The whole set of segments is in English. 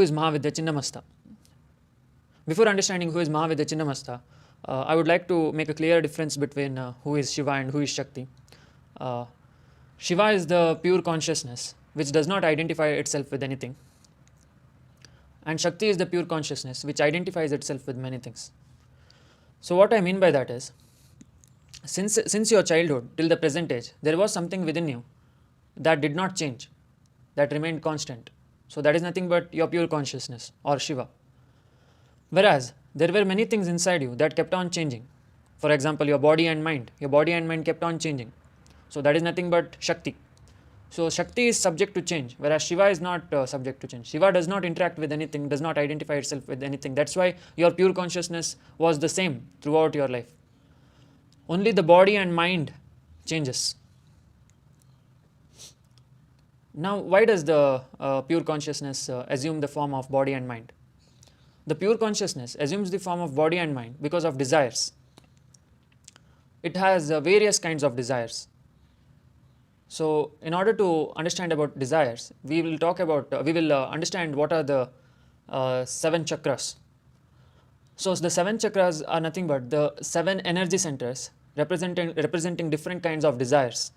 is Mahavidya Chinnamasta. Before understanding who is Mahavidya Chinnamasta, I would like to make a clear difference between who is Shiva and who is Shakti. Shiva is the pure consciousness which does not identify itself with anything, and Shakti is the pure consciousness which identifies itself with many things. So what I mean by that is, since your childhood till the present age, there was something within you that did not change, that remained constant. So that is nothing but your pure consciousness or Shiva. Whereas there were many things inside you that kept on changing. For example, your body and mind. Your body and mind kept on changing. So that is nothing but Shakti. So Shakti is subject to change, whereas Shiva is not subject to change. Shiva does not interact with anything, does not identify itself with anything. That's why your pure consciousness was the same throughout your life. Only the body and mind changes. Now, why does the pure consciousness assume the form of body and mind? The pure consciousness assumes the form of body and mind because of desires. It has various kinds of desires. So, in order to understand about desires, we will understand what are the 7 chakras. So, the 7 chakras are nothing but the 7 energy centers representing different kinds of desires.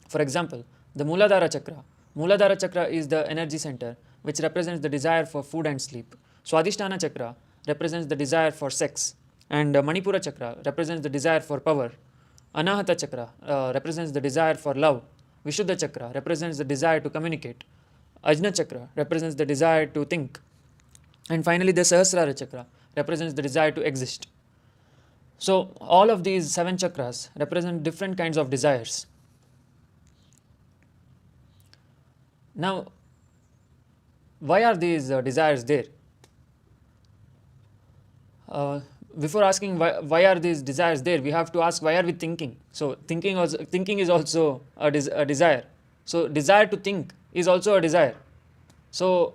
For example, the Muladhara Chakra. Muladhara Chakra is the energy center which represents the desire for food and sleep. Swadhisthana Chakra represents the desire for sex, and Manipura Chakra represents the desire for power. Anahata Chakra represents the desire for love. Vishuddha Chakra represents the desire to communicate. Ajna Chakra represents the desire to think. And finally, the Sahasrara Chakra represents the desire to exist. So, all of these 7 chakras represent different kinds of desires. Now, why are these desires there? Before asking why are these desires there, we have to ask why are we thinking. So thinking is also a desire. So desire to think is also a desire. So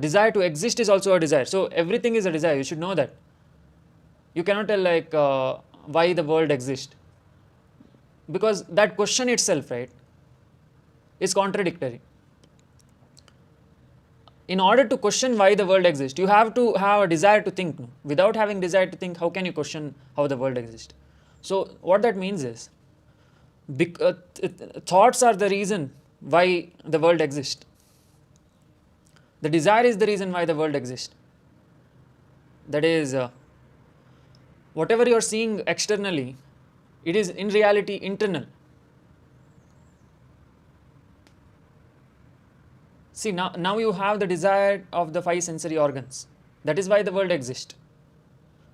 desire to exist is also a desire. So everything is a desire. You should know that. You cannot tell why the world exists, because that question itself, right, is contradictory. In order to question why the world exists, you have to have a desire to think. Without having desire to think, how can you question how the world exists? So what that means is, thoughts are the reason why the world exists. The desire is the reason why the world exists. That is, whatever you are seeing externally, it is in reality internal. See, now you have the desire of the 5 sensory organs. That is why the world exists.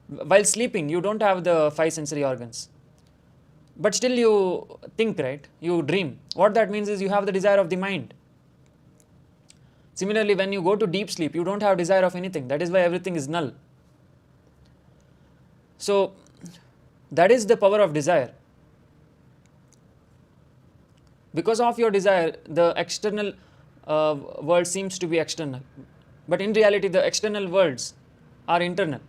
While sleeping, you don't have the 5 sensory organs. But still you think, right? You dream. What that means is you have the desire of the mind. Similarly, when you go to deep sleep, you don't have desire of anything. That is why everything is null. So, that is the power of desire. Because of your desire, the external world seems to be external, but in reality the external worlds are internal.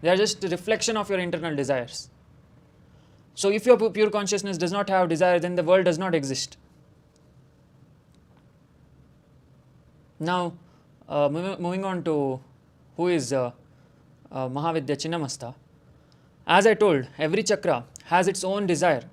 They are just a reflection of your internal desires. So if your pure consciousness does not have desire, then the world does not exist. Now moving on to who is Mahavidya Chinnamasta. As I told, every chakra has its own desire,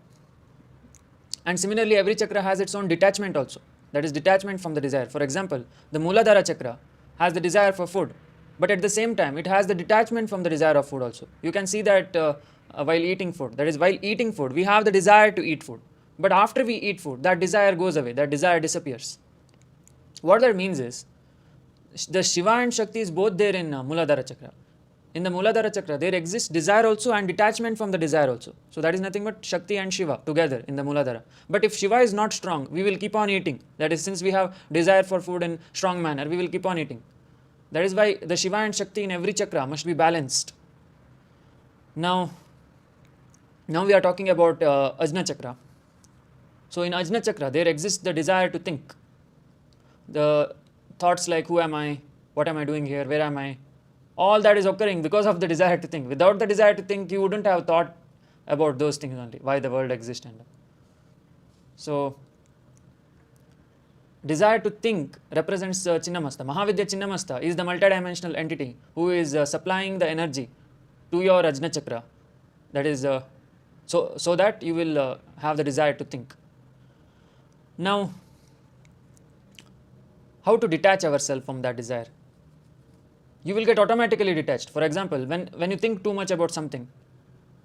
and similarly every chakra has its own detachment also. That is detachment from the desire. For example, the Muladhara Chakra has the desire for food, but at the same time it has the detachment from the desire of food also. You can see that while eating food. That is, while eating food, we have the desire to eat food. But after we eat food, that desire goes away, that desire disappears. What that means is, the Shiva and Shakti is both there in Muladhara Chakra. In the Muladhara Chakra, there exists desire also and detachment from the desire also. So that is nothing but Shakti and Shiva together in the Muladhara. But if Shiva is not strong, we will keep on eating. That is, since we have desire for food in strong manner, we will keep on eating. That is why the Shiva and Shakti in every chakra must be balanced. Now we are talking about Ajna Chakra. So in Ajna Chakra, there exists the desire to think. The thoughts like, who am I? What am I doing here? Where am I? All that is occurring because of the desire to think. Without the desire to think, you wouldn't have thought about those things only, why the world exists. And so desire to think represents Chinnamasta. Mahavidya Chinnamasta is the multidimensional entity who is supplying the energy to your Ajna Chakra. That is so that you will have the desire to think. Now, how to detach ourselves from that desire? You will get automatically detached. For example, when you think too much about something,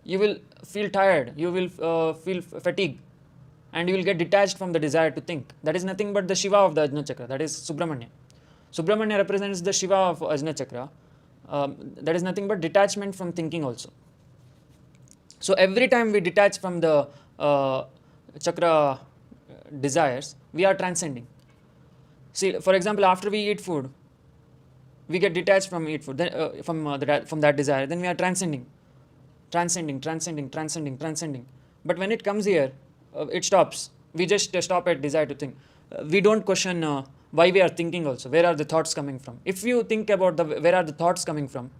you will feel tired, you will feel fatigue, and you will get detached from the desire to think. That is nothing but the Shiva of the Ajna Chakra, that is Subramanya. Subramanya represents the Shiva of Ajna Chakra. That is nothing but detachment from thinking also. So every time we detach from the chakra desires, we are transcending. See, for example, after we eat food, we get detached from eat food, then, from that desire. Then we are transcending. But when it comes here, it stops. We just stop at desire to think. We don't question why we are thinking also. Where are the thoughts coming from? If you think about where are the thoughts coming from,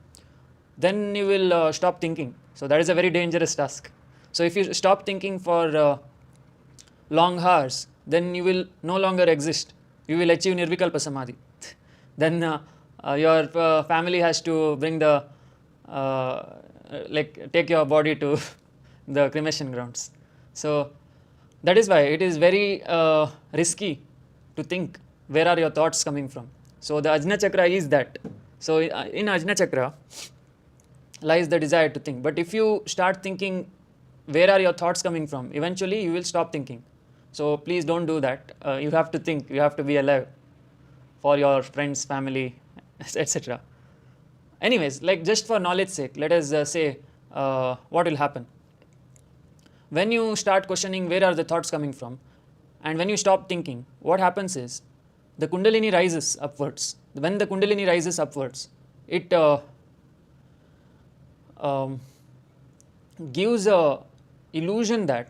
then you will stop thinking. So that is a very dangerous task. So if you stop thinking for long hours, then you will no longer exist. You will achieve Nirvikalpa Samadhi. Then your family has to bring the take your body to the cremation grounds. So that is why it is very risky to think where are your thoughts coming from. So the Ajna Chakra is that. So in Ajna Chakra lies the desire to think. But if you start thinking where are your thoughts coming from, eventually you will stop thinking. So please don't do that. You have to think, you have to be alive for your friends, family, etc. Anyways, like just for knowledge sake, let us say what will happen. When you start questioning where are the thoughts coming from, and when you stop thinking, what happens is the Kundalini rises upwards. When the Kundalini rises upwards, it gives a illusion that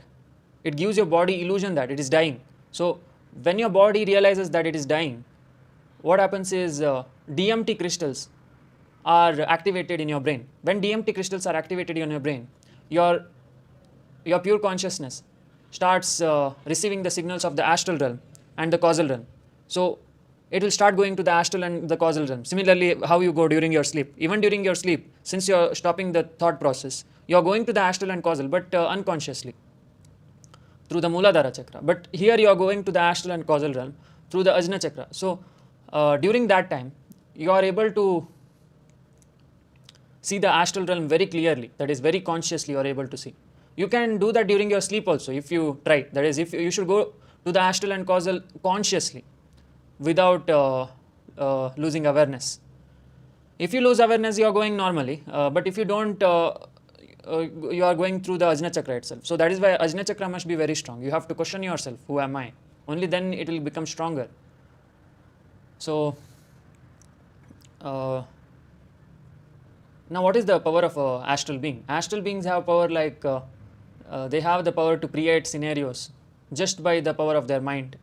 it gives your body illusion that it is dying. So when your body realizes that it is dying, what happens is DMT crystals are activated in your brain. When DMT crystals are activated in your brain, your pure consciousness starts receiving the signals of the astral realm and the causal realm. So it will start going to the astral and the causal realm. Similarly, how you go during your sleep. Even during your sleep, since you are stopping the thought process, you are going to the astral and causal, but unconsciously through the Muladhara Chakra. But here you are going to the astral and causal realm through the Ajna Chakra. So during that time, you are able to see the astral realm very clearly. That is, very consciously you are able to see. You can do that during your sleep also if you try. That is, if you should go to the astral and causal consciously without losing awareness. If you lose awareness, you are going normally. But if you don't, you are going through the Ajna Chakra itself. So that is why Ajna Chakra must be very strong. You have to question yourself, who am I? Only then it will become stronger. So now what is the power of astral being? Astral beings have power like they have the power to create scenarios just by the power of their mind.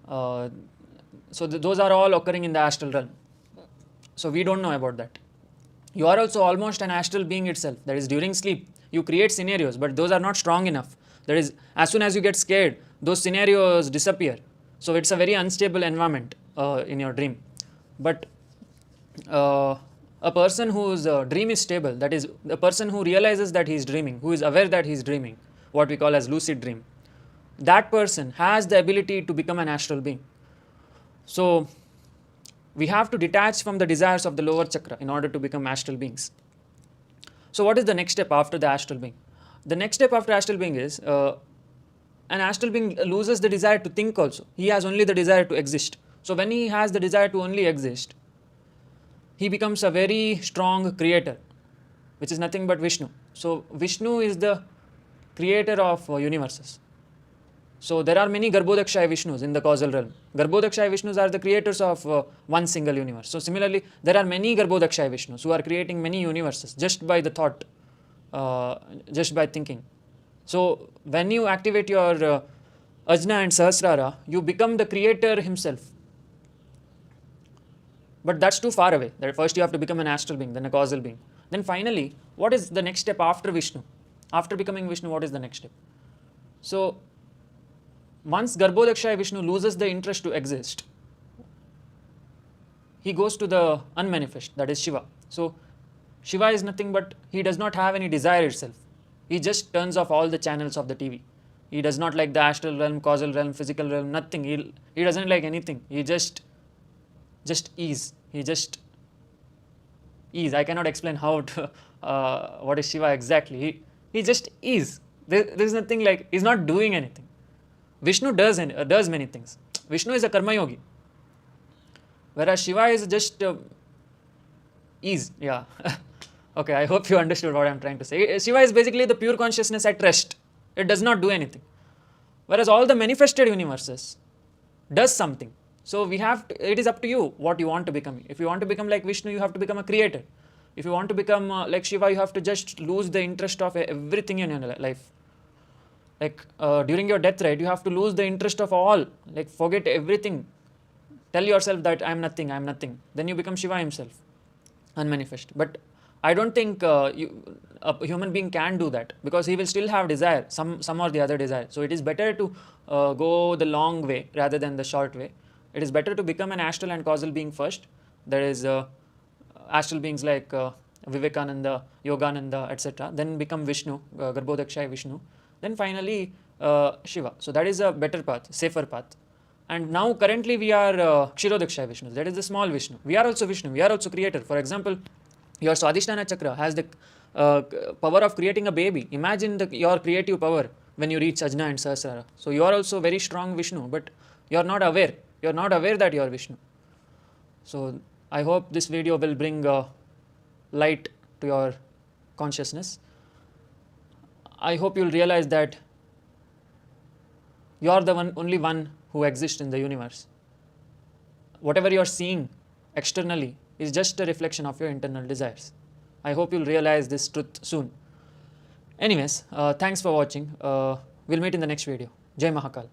So those are all occurring in the astral realm. So we don't know about that. You are also almost an astral being itself. That is, during sleep, you create scenarios, but those are not strong enough. That is, as soon as you get scared, those scenarios disappear. So it's a very unstable environment in your dream. But a person whose dream is stable, that is, the person who realizes that he is dreaming, who is aware that he is dreaming, what we call as lucid dream, that person has the ability to become an astral being. So we have to detach from the desires of the lower chakra in order to become astral beings. So what is the next step after the astral being? The next step after astral being is an astral being loses the desire to think also. He has only the desire to exist. So when he has the desire to only exist, he becomes a very strong creator, which is nothing but Vishnu. So Vishnu is the creator of universes. So there are many Garbhodakshaya Vishnus in the causal realm. Garbhodakshaya Vishnus are the creators of one single universe. So similarly, there are many Garbhodakshaya Vishnus who are creating many universes just by the thought, just by thinking. So when you activate your Ajna and Sahasrara, you become the creator himself. But that's too far away. That first you have to become an astral being, then a causal being. Then finally, what is the next step after Vishnu? After becoming Vishnu, what is the next step? So once Garbhodakshaya Vishnu loses the interest to exist, he goes to the unmanifest, that is Shiva. So Shiva is nothing but he does not have any desire itself. He just turns off all the channels of the TV. He does not like the astral realm, causal realm, physical realm, nothing. He doesn't like anything. He just is. He just is. I cannot explain how to, what is Shiva exactly. He just is. There's nothing like, he's not doing anything. Vishnu does many things. Vishnu is a karma yogi, whereas Shiva is just is. Yeah. Okay, I hope you understood what I'm trying to say. Shiva is basically the pure consciousness at rest. It does not do anything. Whereas all the manifested universes does something. So we have to, it is up to you what you want to become. If you want to become like Vishnu, you have to become a creator. If you want to become like Shiva, you have to just lose the interest of everything in your life. Like during your death, right, you have to lose the interest of all. Like forget everything. Tell yourself that I'm nothing, I'm nothing. Then you become Shiva himself, unmanifest. But I don't think a human being can do that, because he will still have desire, some or the other desire. So it is better to go the long way rather than the short way. It is better to become an astral and causal being first. There is astral beings like Vivekananda, Yogananda, etc. Then become Vishnu, Garbhodakshaya Vishnu. Then finally Shiva. So that is a better path, safer path. And now currently we are Kshirodakshaya Vishnu. That is the small Vishnu. We are also Vishnu. We are also creator. For example, your Swadhisthana Chakra has the power of creating a baby. Imagine your creative power when you reach Ajna and Sahasrara. So you are also very strong Vishnu, but you are not aware. You are not aware that you are Vishnu. So I hope this video will bring light to your consciousness. I hope you'll realize that you are the only one who exists in the universe. Whatever you are seeing externally is just a reflection of your internal desires. I hope you'll realize this truth soon. Anyways, thanks for watching. We'll meet in the next video. Jai Mahakal.